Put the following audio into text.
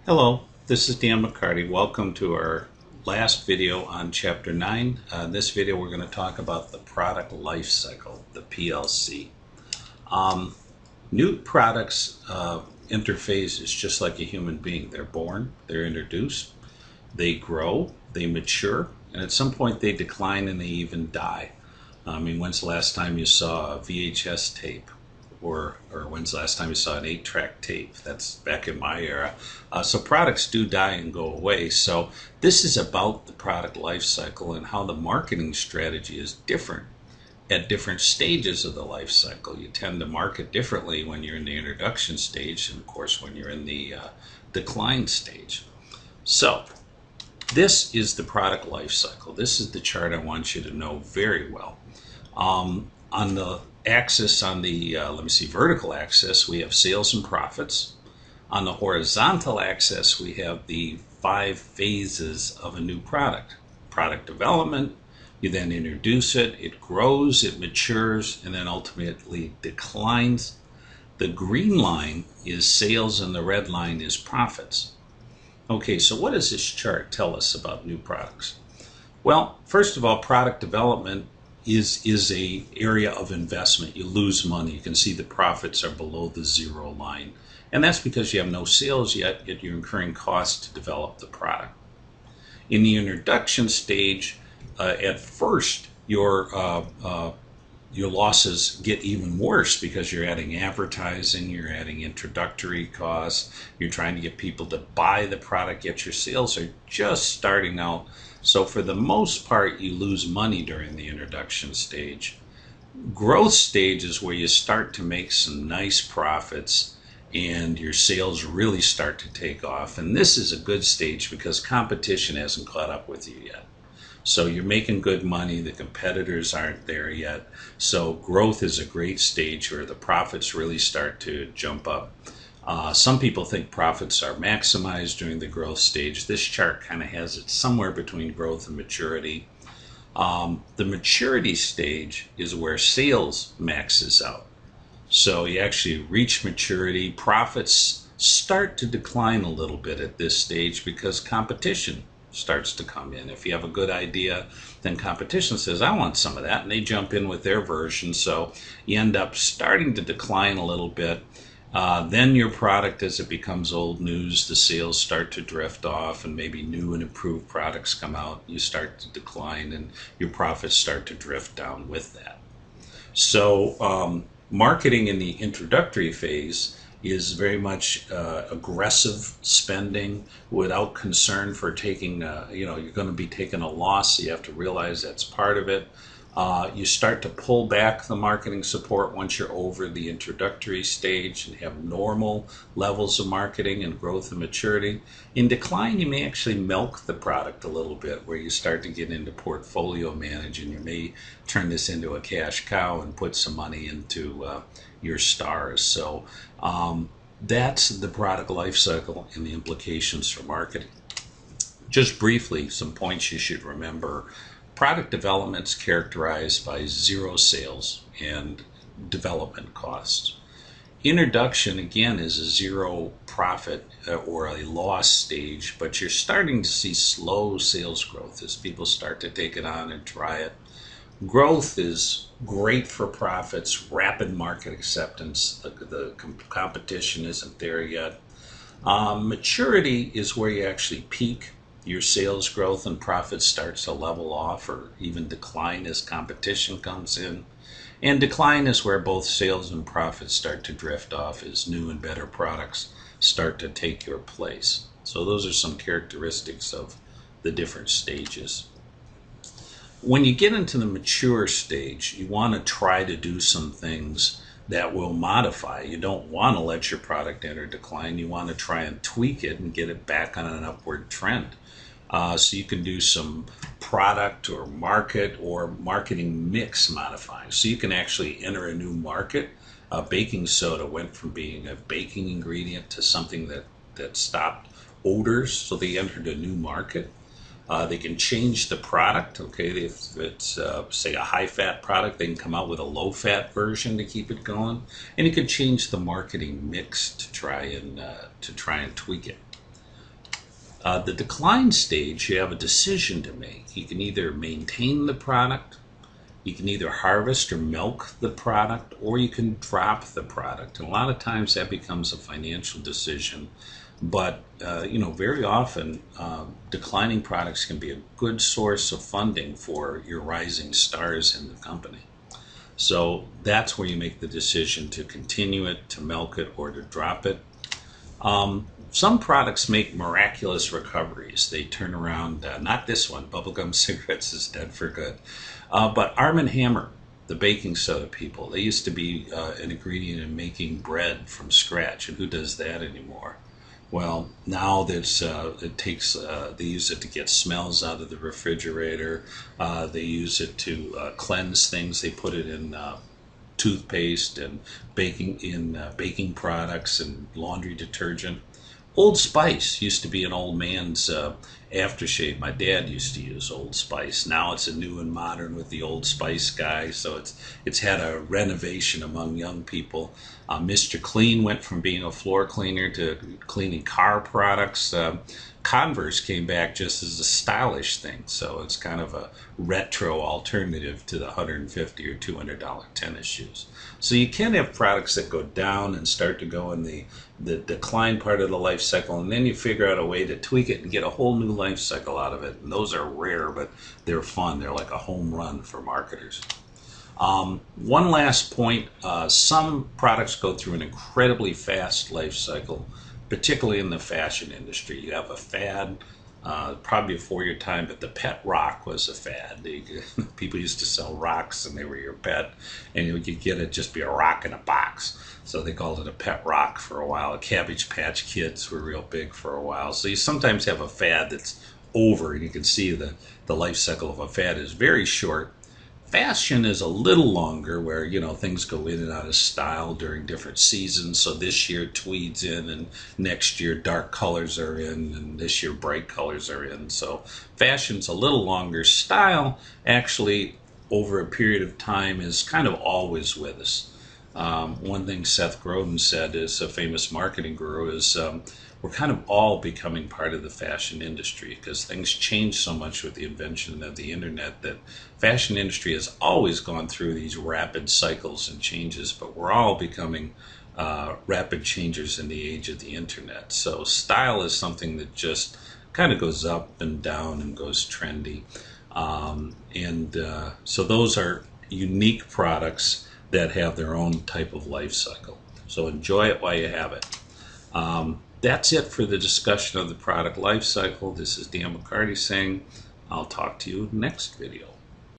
Hello, this is Dan McCarty. Welcome to our last video on Chapter 9. In this video we're going to talk about the product life cycle, the PLC. New products interface is just like a human being. They're born, they're introduced, they grow, they mature, and at some point they decline and they even die. When's the last time you saw a VHS tape? Or when's the last time you saw an 8-track tape? That's back in my era. So products do die and go away. So this is about the product life cycle and how the marketing strategy is different at different stages of the life cycle. You tend to market differently when you're in the introduction stage and, of course, when you're in the decline stage. So this is the product life cycle. This is the chart I want you to know very well. On the axis, on the vertical axis, we have sales and profits. On the horizontal axis, we have the 5 phases of a new product. Product development, you then introduce it, it grows, it matures, and then ultimately declines. The green line is sales and the red line is profits. Okay, so what does this chart tell us about new products? Well, first of all, product development is a area of investment. You lose money. You can see the profits are below the zero line. And that's because you have no sales yet you're incurring costs to develop the product. In the introduction stage, at first, your losses get even worse because you're adding advertising, you're adding introductory costs, you're trying to get people to buy the product, yet your sales are just starting out. So for the most part, you lose money during the introduction stage. Growth stage is where you start to make some nice profits and your sales really start to take off. And this is a good stage because competition hasn't caught up with you yet. So you're making good money, the competitors aren't there yet. So growth is a great stage where the profits really start to jump up. Some people think profits are maximized during the growth stage. This chart kind of has it somewhere between growth and maturity. The maturity stage is where sales maxes out. So you actually reach maturity. Profits start to decline a little bit at this stage because competition starts to come in. If you have a good idea, then competition says, I want some of that, and they jump in with their version. So you end up starting to decline a little bit. Then your product, as it becomes old news, the sales start to drift off and maybe new and improved products come out. You start to decline and your profits start to drift down with that. So marketing in the introductory phase is very much aggressive spending without concern for taking, you're going to be taking a loss, so you have to realize that's part of it. You start to pull back the marketing support once you're over the introductory stage and have normal levels of marketing and growth and maturity. In decline, you may actually milk the product a little bit where you start to get into portfolio managing. You may turn this into a cash cow and put some money into your stars. So that's the product life cycle and the implications for marketing. Just briefly, some points you should remember. Product development is characterized by zero sales and development costs. Introduction, again, is a zero profit or a loss stage, but you're starting to see slow sales growth as people start to take it on and try it. Growth is great for profits, rapid market acceptance. The competition isn't there yet. Maturity is where you actually peak. Your sales growth and profits starts to level off or even decline as competition comes in. And decline is where both sales and profits start to drift off as new and better products start to take your place. So those are some characteristics of the different stages. When you get into the mature stage, you want to try to do some things that will modify. You don't want to let your product enter decline. You want to try and tweak it and get it back on an upward trend. So you can do some product or market or marketing mix modifying. So you can actually enter a new market. Baking soda went from being a baking ingredient to something that stopped odors, so they entered a new market. They can change the product. Okay, if it's say a high-fat product, they can come out with a low-fat version to keep it going, and you can change the marketing mix to try and tweak it. The decline stage, you have a decision to make. You can either maintain the product, you can either harvest or milk the product, or you can drop the product. And a lot of times that becomes a financial decision. But very often declining products can be a good source of funding for your rising stars in the company. So that's where you make the decision to continue it, to milk it, or to drop it. Some products make miraculous recoveries. They turn around, not this one, bubblegum cigarettes is dead for good, but Arm & Hammer, the baking soda people, they used to be an ingredient in making bread from scratch, and who does that anymore? Well, now they use it to get smells out of the refrigerator. They use it to cleanse things. They put it in toothpaste and baking products and laundry detergent. Old Spice used to be an old man's aftershave. My dad used to use Old Spice. Now it's a new and modern with the Old Spice guy, so it's had a renovation among young people. Mr. Clean went from being a floor cleaner to cleaning car products. Converse came back just as a stylish thing, so it's kind of a retro alternative to the $150 or $200 tennis shoes. So you can have products that go down and start to go in the decline part of the life cycle, and then you figure out a way to tweak it and get a whole new life cycle out of it. And those are rare, but they're fun. They're like a home run for marketers. One last point, some products go through an incredibly fast life cycle, particularly in the fashion industry. You have a fad, probably before your time, but the pet rock was a fad. People used to sell rocks and they were your pet, and you could get it just be a rock in a box. So they called it a pet rock for a while. Cabbage Patch Kids were real big for a while. So you sometimes have a fad that's over, and you can see the life cycle of a fad is very short. Fashion is a little longer, where things go in and out of style during different seasons. So this year tweed's in, and next year dark colors are in, and this year bright colors are in. So fashion's a little longer. Style, actually, over a period of time, is kind of always with us. One thing Seth Godin said, is a famous marketing guru, is we're kind of all becoming part of the fashion industry, because things change so much with the invention of the internet that fashion industry has always gone through these rapid cycles and changes, but we're all becoming rapid changers in the age of the internet. So style is something that just kind of goes up and down and goes trendy. So those are unique products that have their own type of life cycle. So enjoy it while you have it. That's it for the discussion of the product life cycle. This is Dan McCarty saying, I'll talk to you next video.